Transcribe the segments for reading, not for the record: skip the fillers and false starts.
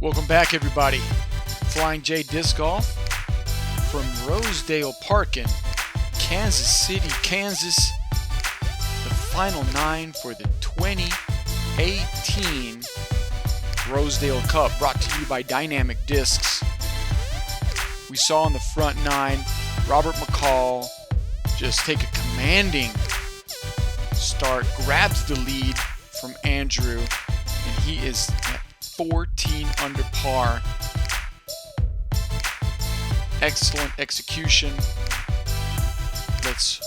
Welcome back, everybody. Flying J Disc Golf from Rosedale Park in Kansas City, Kansas. The final 9 for the 2018 Rosedale Cup, brought to you by Dynamic Discs. We saw in the front 9, Robert McCall just take a commanding start, grabs the lead from Andrew, and he is at 14 under par. Excellent execution. Let's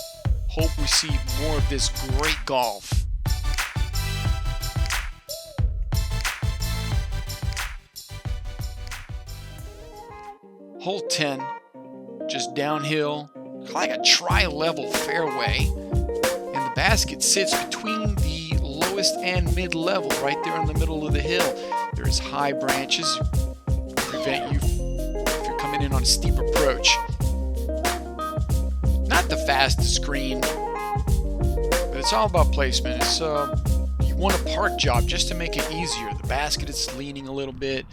hope we see more of this great golf. Hole 10, just downhill, like a tri-level fairway, and the basket sits between the lowest and mid-level, right there in the middle of the hill. There's high branches to prevent you if you're coming in on a steep approach. Not the fastest green, but it's all about placement. It's you want a park job just to make it easier. The basket is leaning a little bit,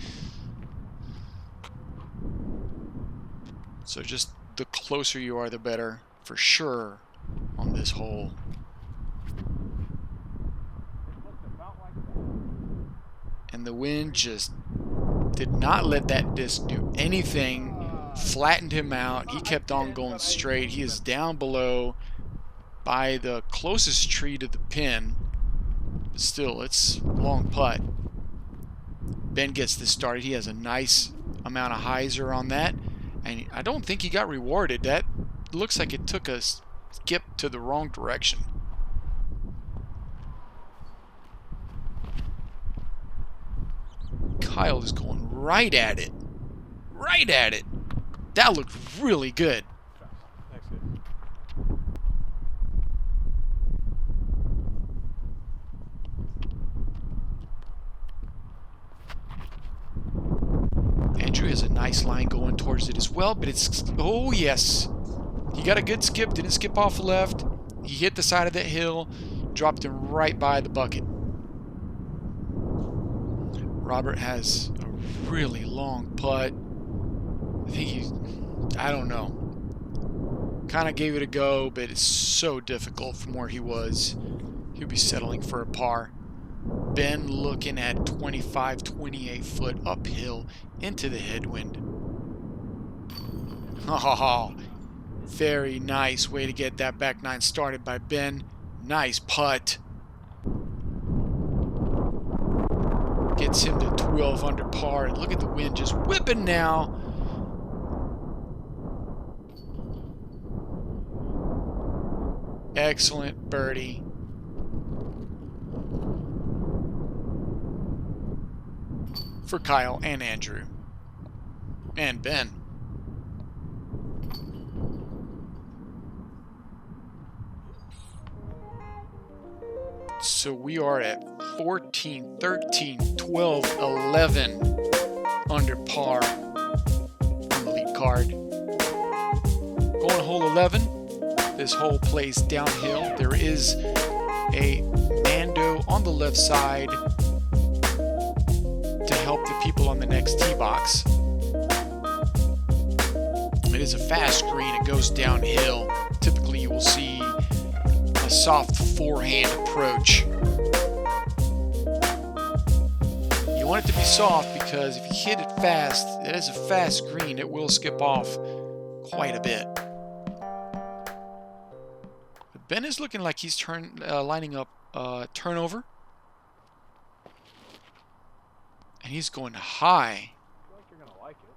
so just the closer you are, the better, for sure, on this hole. And the wind just did not let that disc do anything, flattened him out. He kept on going straight. He is down below by the closest tree to the pin. But still, it's long putt. Ben gets this started. He has a nice amount of hyzer on that. And I don't think he got rewarded. That looks like it took a skip to the wrong direction. Kyle is going right at it. Right at it. That looked really good. Andrew has a nice line going towards it as well, but it's, oh yes. He got a good skip, didn't skip off the left. He hit the side of that hill, dropped him right by the bucket. Robert has a really long putt. I think I don't know. Kind of gave it a go, but it's so difficult from where he was. He'll be settling for a par. Ben looking at 25, 28 foot uphill into the headwind. Oh, very nice way to get that back 9 started by Ben. Nice putt. Gets him to 12 under par. And look at the wind just whipping now. Excellent birdie. For Kyle and Andrew. And Ben. So we are at 14, 13, 12, 11 under par on the lead card. Going to hole 11. This hole plays downhill. There is a Mando on the left side to help the people on the next tee box. It is a fast green. It goes downhill. Typically you will see a soft forehand approach. You want it to be soft because if you hit it fast, it is a fast green, it will skip off quite a bit. But Ben is looking like he's lining up turnover. And he's going high. I feel like you're gonna like it.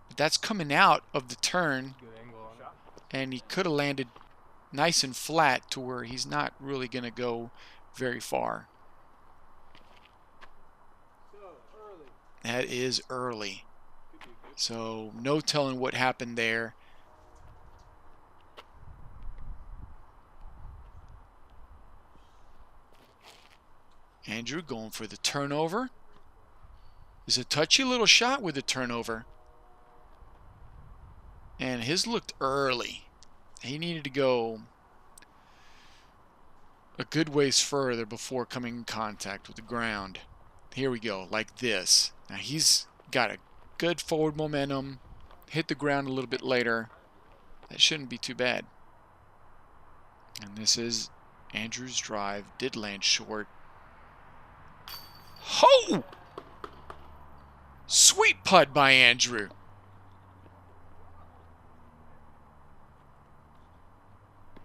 But that's coming out of the turn. Good angle on it. And he could have landed nice and flat to where he's not really going to go very far. So early. That is early. So no telling what happened there. Andrew going for the turnover. It's a touchy little shot with the turnover. And his looked early. He needed to go a good ways further before coming in contact with the ground. Here we go, like this. Now he's Got a good forward momentum. Hit the ground a little bit later. That shouldn't be too bad. And this is Andrew's drive. Did land short. Ho! Sweet putt by Andrew.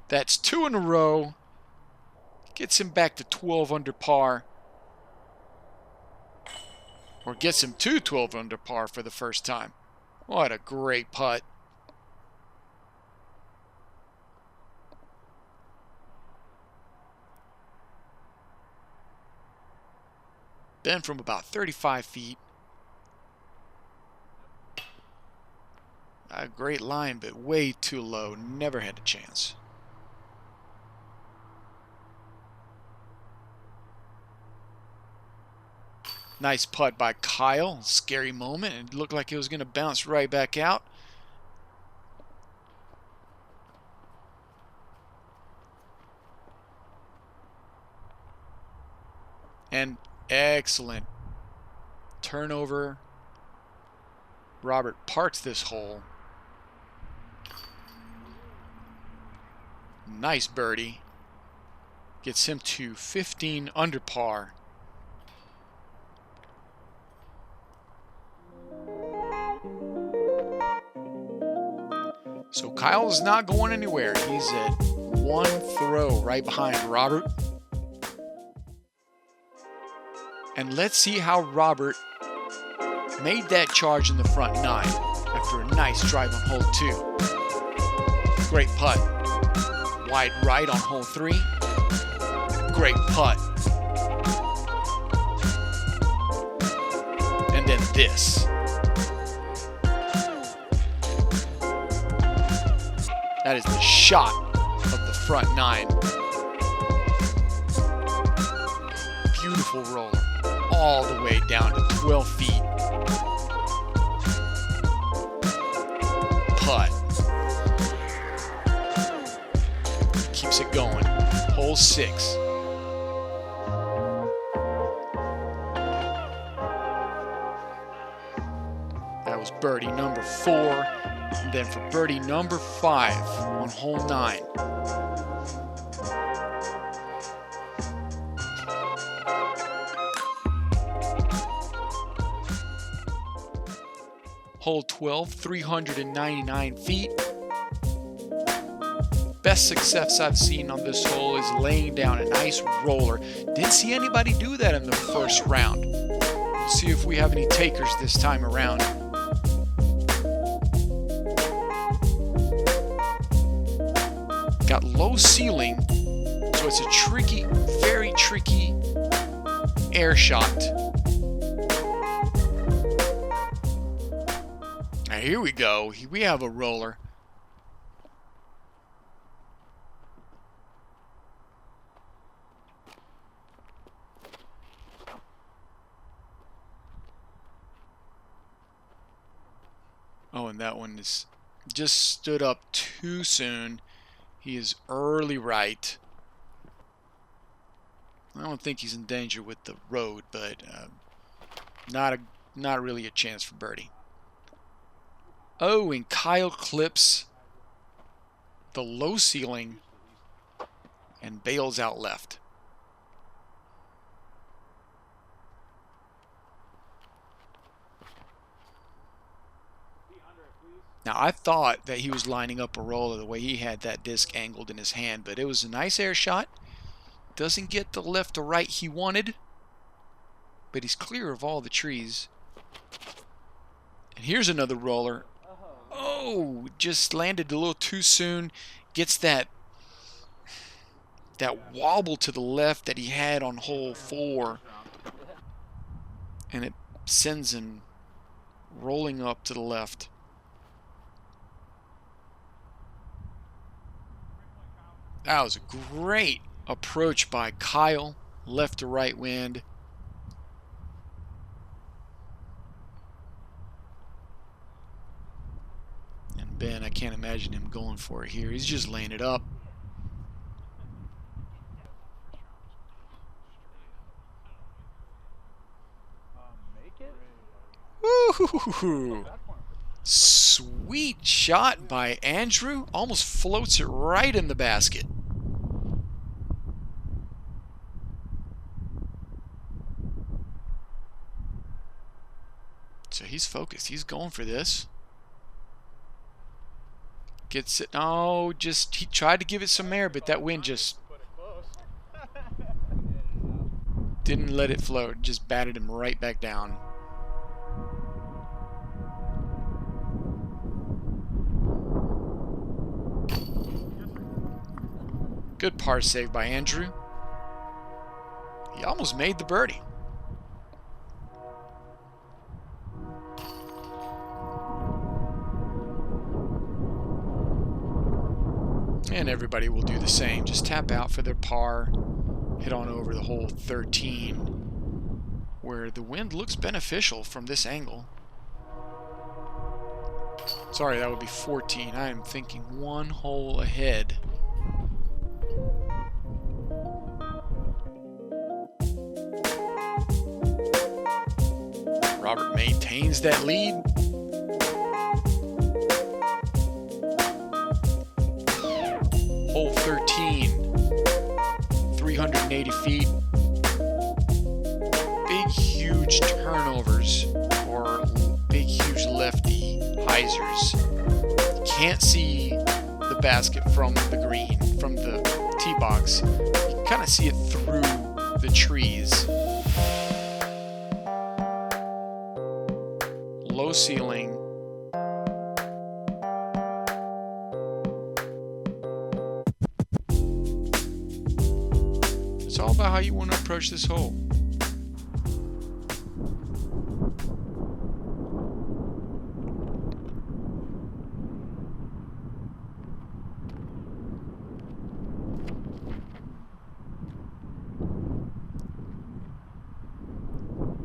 That's 2 in a row. Gets him back to 12 under par. Or gets him to 12 under par for the first time. What a great putt. Then from about 35 feet. A great line, but way too low. Never had a chance. Nice putt by Kyle. Scary moment. It looked like it was going to bounce right back out. And excellent turnover. Robert parks this hole. Nice birdie. Gets him to 15 under par. So Kyle's not going anywhere. He's at 1 throw right behind Robert. And let's see how Robert made that charge in the front 9 after a nice drive on hole 2. Great putt. Wide right on hole 3. Great putt. And then this. That is the shot of the front 9. Beautiful roller. All the way down to 12 feet. Putt. Keeps it going. Hole 6. That was birdie number 4. And then for birdie number 5 on hole 9. Hole 12, 399 feet. Best success I've seen on this hole is laying down a nice roller. Didn't see anybody do that in the first round. We'll see if we have any takers this time around. Got low ceiling, so it's a tricky, very tricky air shot. Now here we go. We have a roller. Oh, and that one is just stood up too soon. He is early right. I don't think he's in danger with the road, but not really a chance for birdie. Oh, and Kyle clips the low ceiling and bails out left. Now, I thought that he was lining up a roller the way he had that disc angled in his hand, but it was a nice air shot. Doesn't get the left or right he wanted, but he's clear of all the trees. And here's another roller. Oh, just landed a little too soon. Gets that wobble to the left that he had on hole 4. And it sends him rolling up to the left. That was a great approach by Kyle. Left to right wind. And Ben, I can't imagine him going for it here. He's just laying it up. Woo! Ooh, sweet shot by Andrew. Almost floats it right in the basket. So he's focused. He's going for this. Gets it. Oh, just he tried to give it some air, but that wind just didn't let it float. Just batted him right back down. Good par save by Andrew. He almost made the birdie. And everybody will do the same. Just tap out for their par. Hit on over the hole 13, where the wind looks beneficial from this angle. Sorry, that would be 14. I am thinking one hole ahead. Robert maintains that lead. Hole 13, 380 feet. Big, huge turnovers or big, huge lefty hyzers. Can't see the basket from the green, from the tee box. You kind of see it through the trees. Low ceiling. It's all about how you want to approach this hole.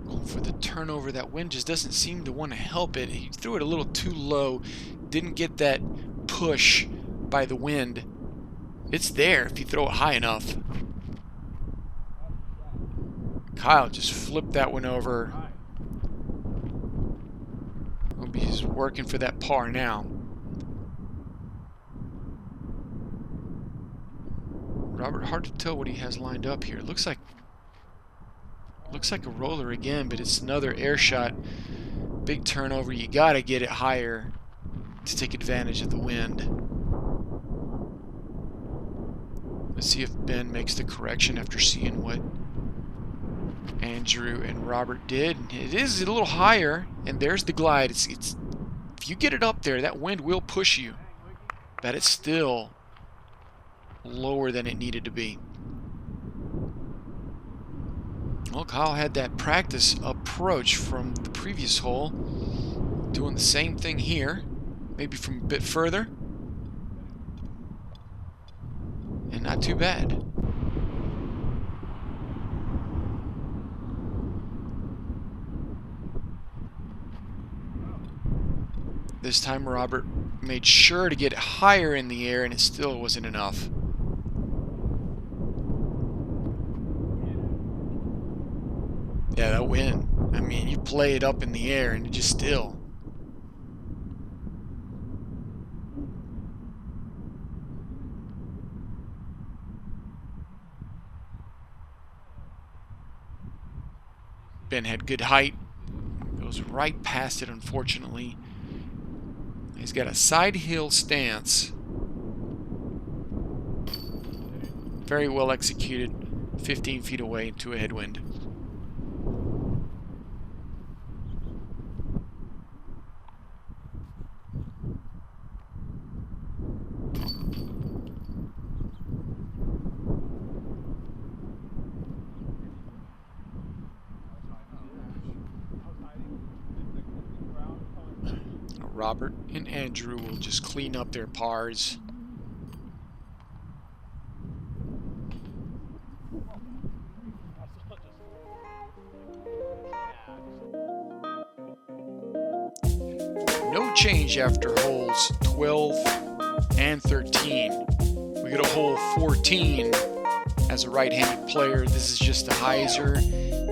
Going for the turnover. That wind just doesn't seem to want to help it. He threw it a little too low. Didn't get that push by the wind. It's there if you throw it high enough. Kyle just flipped that one over. Hope he's working for that par now. Robert, hard to tell what he has lined up here. Looks like a roller again, but it's another air shot. Big turnover. You gotta get it higher to take advantage of the wind. Let's see if Ben makes the correction after seeing what Andrew and Robert did. It is a little higher, and there's the glide. It's if you get it up there, that wind will push you, but it's still lower than it needed to be. Well, Kyle had that practice approach from the previous hole, doing the same thing here, maybe from a bit further, and not too bad. This time Robert made sure to get it higher in the air, and it still wasn't enough. Yeah, that wind. I mean, you play it up in the air and it just still. Ben had good height. Goes right past it, unfortunately. He's got a side hill stance. Very well executed. 15 feet away into a headwind. Robert and Andrew will just clean up their pars. No change after holes 12 and 13. We go to hole 14 as a right-handed player. This is just a hyzer.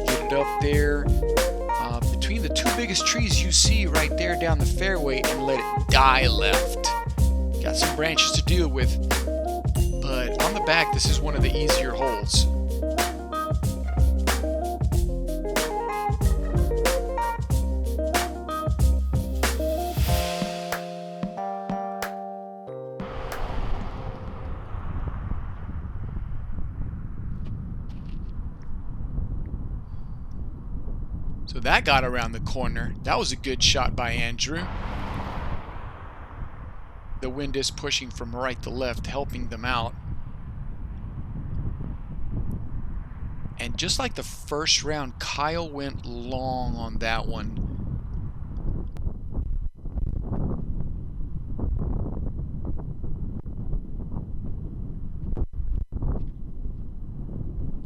Get it up there. Between the two biggest trees you see right there down the fairway and let it die left. Got some branches to deal with, but on the back, this is one of the easier holes. So that got around the corner. That was a good shot by Andrew. The wind is pushing from right to left, helping them out. And just like the first round, Kyle went long on that one.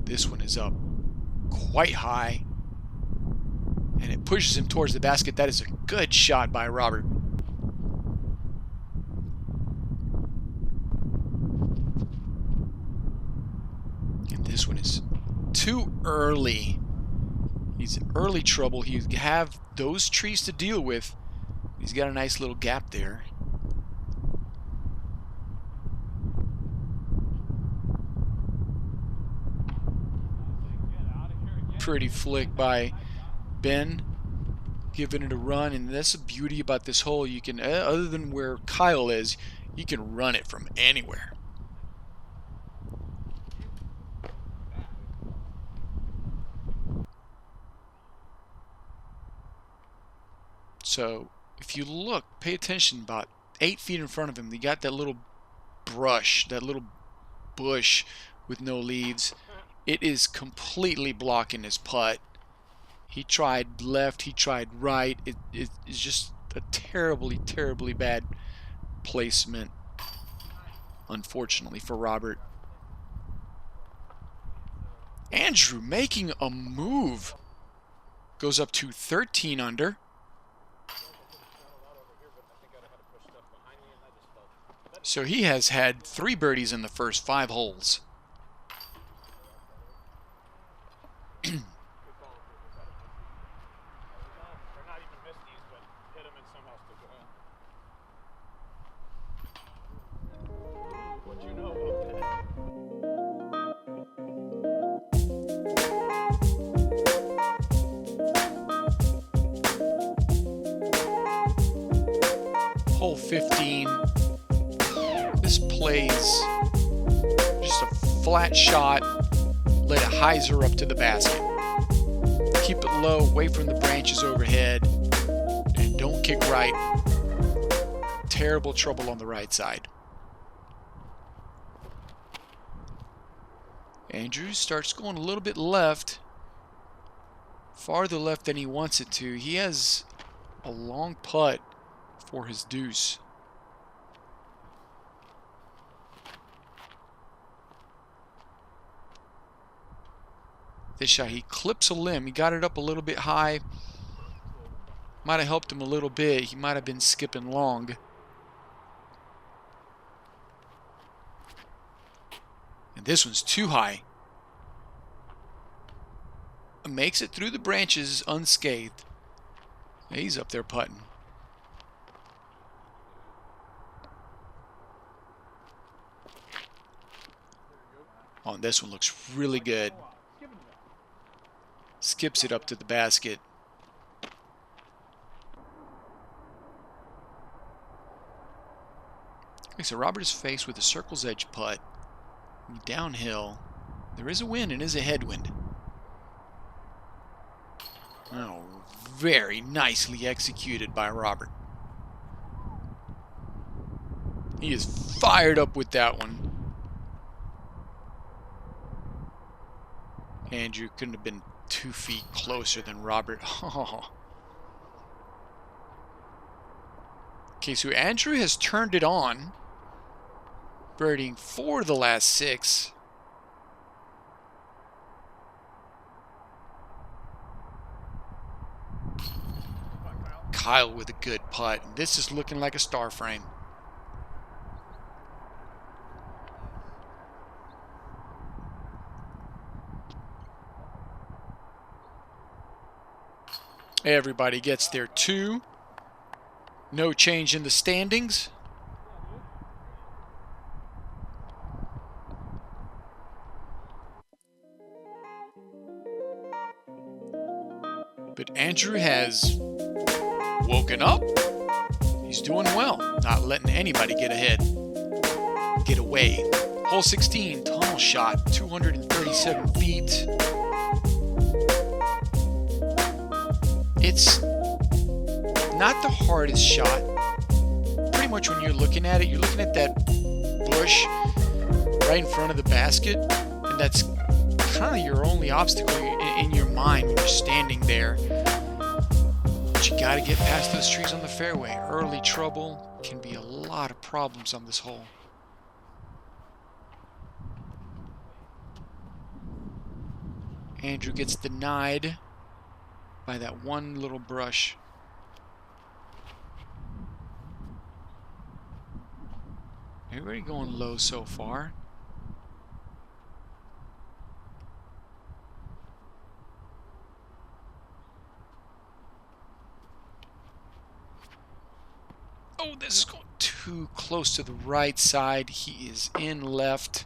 This one is up quite high, and it pushes him towards the basket. That is a good shot by Robert. And this one is too early. He's in early trouble. He have those trees to deal with. He's got a nice little gap there. Pretty flick by Ben, giving it a run, and that's the beauty about this hole. You can, other than where Kyle is, you can run it from anywhere. So if you look, pay attention, about 8 feet in front of him, you got that little brush, that little bush with no leaves. It is completely blocking his putt. He tried left, he tried right. It's just a terribly, terribly bad placement, unfortunately, for Robert. Andrew making a move. Goes up to 13 under. So he has had 3 birdies in the first 5 holes. Hole 15. This plays just a flat shot. Let it hyzer up to the basket. Keep it low, away from the branches overhead, and don't kick right. Terrible trouble on the right side. Andrews starts going a little bit left. Farther left than he wants it to. He has a long putt for his deuce. This shot, he clips a limb. He got it up a little bit high. Might have helped him a little bit. He might have been skipping long. And this one's too high. Makes it through the branches unscathed. He's up there putting. Oh, and this one looks really good. Skips it up to the basket. Okay, so Robert is faced with a circle's edge putt. Downhill. There is a wind and is a headwind. Oh, very nicely executed by Robert. He is fired up with that one. Andrew couldn't have been 2 feet closer than Robert. Oh. Okay, so Andrew has turned it on, birdieing 4 of the last 6. Kyle with a good putt. This is looking like a star frame. Everybody gets their 2. No change in the standings. But Andrew has woken up. He's doing well, not letting anybody get ahead. Get away. Hole 16, tunnel shot, 237 feet. It's not the hardest shot. Pretty much when you're looking at it, you're looking at that bush right in front of the basket, and that's kind of your only obstacle in your mind when you're standing there. But you got to get past those trees on the fairway. Early trouble can be a lot of problems on this hole. Andrew gets denied by that one little brush. Everybody going low so far. Oh, this is going too close to the right side. He is in left.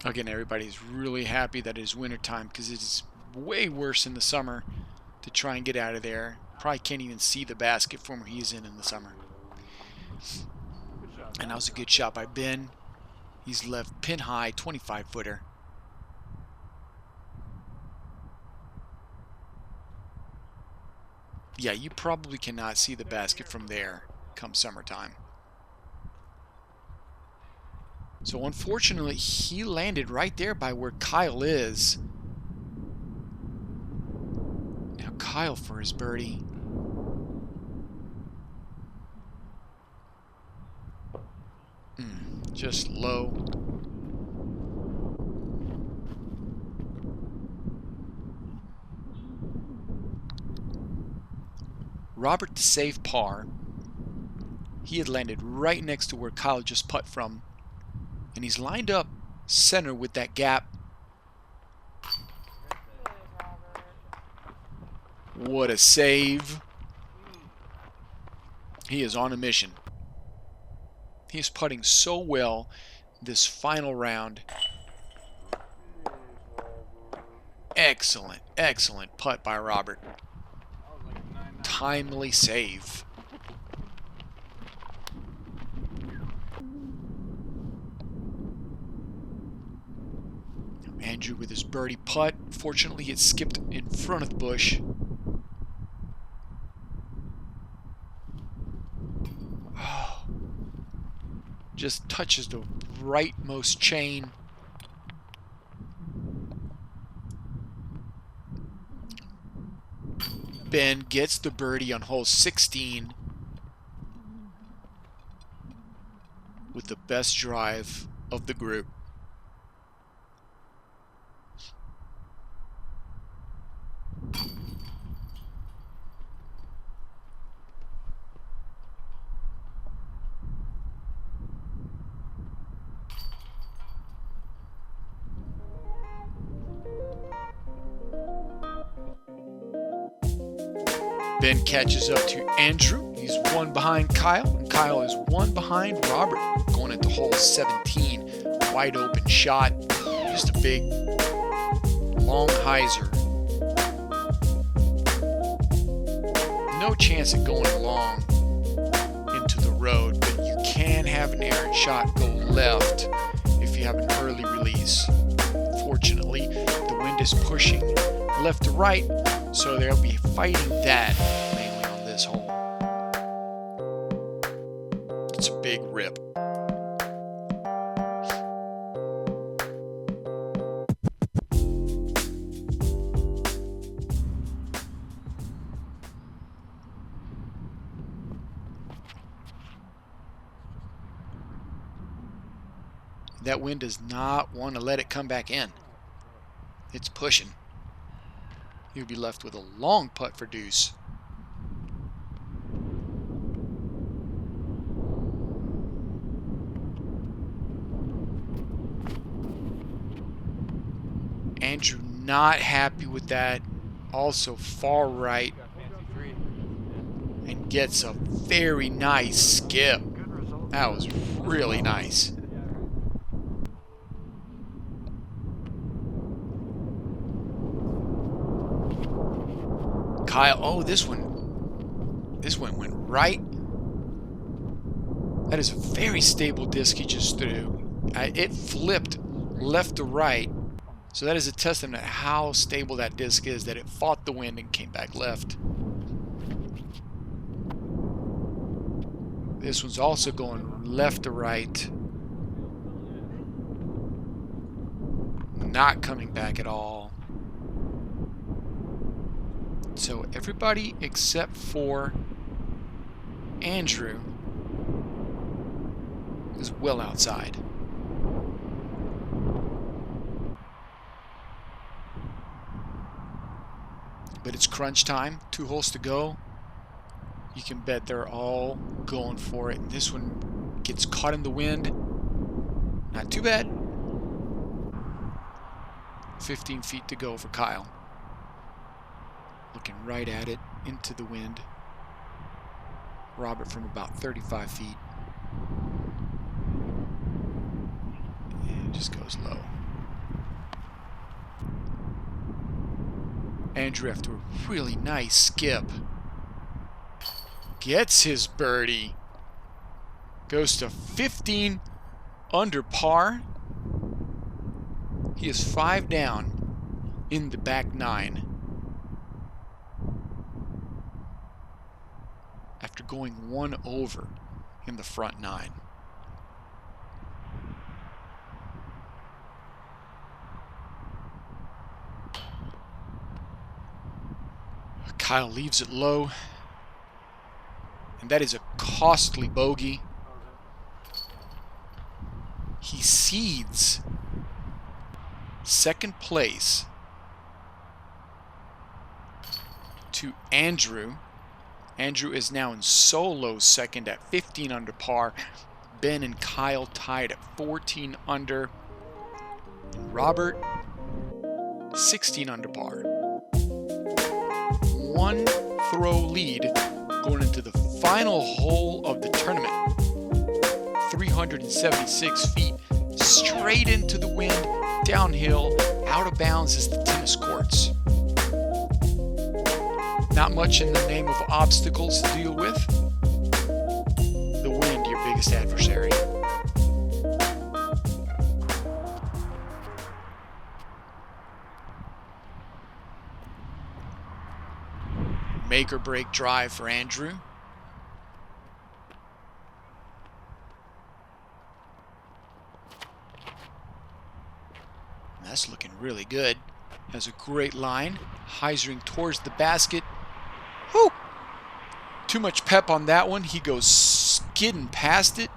Again, everybody's really happy that it is winter time because it is way worse in the summer to try and get out of there. Probably can't even see the basket from where he's in the summer. And that was a good shot by Ben. He's left pin high, 25-footer. Yeah, you probably cannot see the basket from there come summertime. So unfortunately, he landed right there by where Kyle is. Now Kyle for his birdie. Just low. Robert to save par. He had landed right next to where Kyle just putt from. And he's lined up center with that gap. What a save. He is on a mission. He is putting so well this final round. Excellent, excellent putt by Robert. Timely save. Andrew with his birdie putt. Fortunately, it skipped in front of the bush. Oh, just touches the rightmost chain. Ben gets the birdie on hole 16 with the best drive of the group. Ben catches up to Andrew. He's one behind Kyle, and Kyle is one behind Robert. Going into hole 17, wide open shot. Just a big, long hyzer. No chance of going long into the road, but you can have an errant shot go left if you have an early release. Fortunately, the wind is pushing left to right, so they'll be fighting that mainly on this hole. It's a big rip. That wind does not want to let it come back in. It's pushing. He'll be left with a long putt for deuce. Andrew not happy with that. Also far right. And gets a very nice skip. That was really nice. Kyle, oh, this one went right. That is a very stable disc he just threw. It flipped left to right. So that is a testament to how stable that disc is, that it fought the wind and came back left. This one's also going left to right. Not coming back at all. So everybody except for Andrew is well outside. But it's crunch time. 2 holes to go. You can bet they're all going for it. And this one gets caught in the wind. Not too bad. 15 feet to go for Kyle. Looking right at it, into the wind. Robert from about 35 feet. And it just goes low. Andrew, after a really nice skip, gets his birdie. Goes to 15 under par. He is 5 down in the back 9. After going 1 over in the front 9. Kyle leaves it low. And that is a costly bogey. He cedes second place to Andrew. Andrew is now in solo second at 15 under par. Ben and Kyle tied at 14 under. And Robert, 16 under par. 1 throw lead going into the final hole of the tournament. 376 feet straight into the wind, downhill, out of bounds is the tennis courts. Not much in the name of obstacles to deal with. The wind, your biggest adversary. Make or break drive for Andrew. And that's looking really good. Has a great line. Hyzering towards the basket. Whew! Too much pep on that one. He goes skidding past it.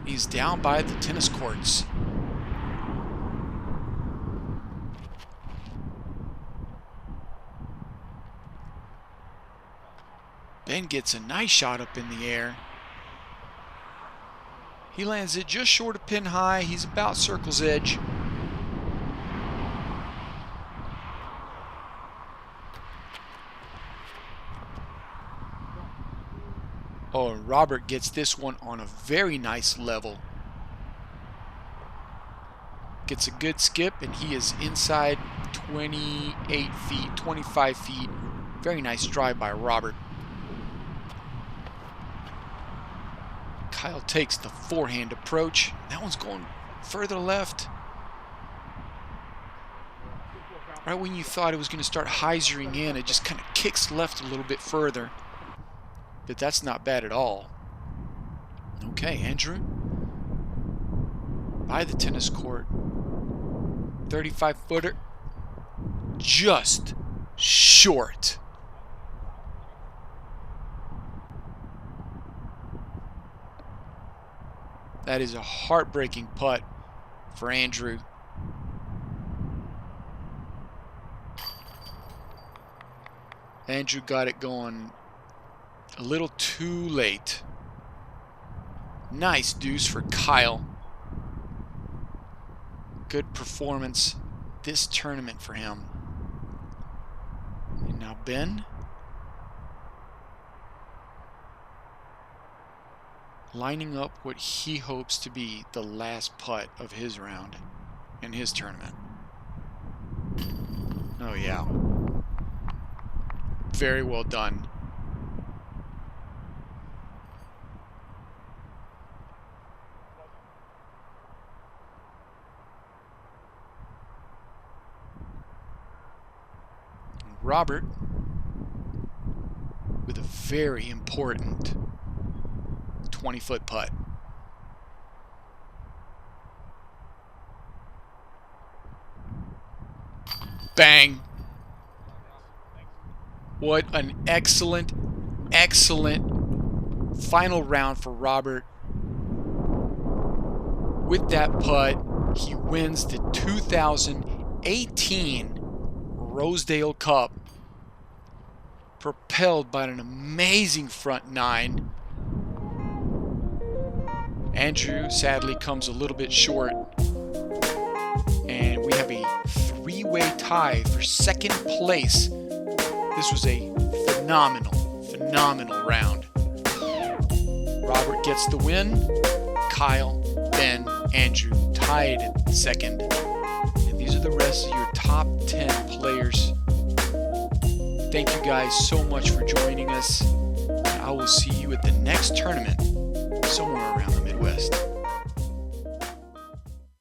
He's down by the tennis courts. Ben gets a nice shot up in the air. He lands it just short of pin high. He's about circle's edge. Oh, and Robert gets this one on a very nice level. Gets a good skip, and he is inside 28 feet, 25 feet. Very nice drive by Robert. Kyle takes the forehand approach. That one's going further left. Right when you thought it was going to start hyzering in, it just kind of kicks left a little bit further. But that's not bad at all. Okay, Andrew. By the tennis court. 35-footer. Just short. That is a heartbreaking putt for Andrew. Andrew got it going a little too late. Nice deuce for Kyle. Good performance this tournament for him. Now Ben lining up what he hopes to be the last putt of his round in his tournament. Oh yeah. Very well done. Robert with a very important 20-foot putt. Bang! What an excellent, excellent final round for Robert. With that putt, he wins the 2018 Rosedale Cup, propelled by an amazing front nine. Andrew sadly comes a little bit short, and we have a three-way tie for second place. This was a phenomenal round. Robert gets the win. Kyle, Ben, Andrew tied at second. And these are the rest of your top 10 players. Thank you guys so much for joining us. And I will see you at the next tournament somewhere around the Midwest.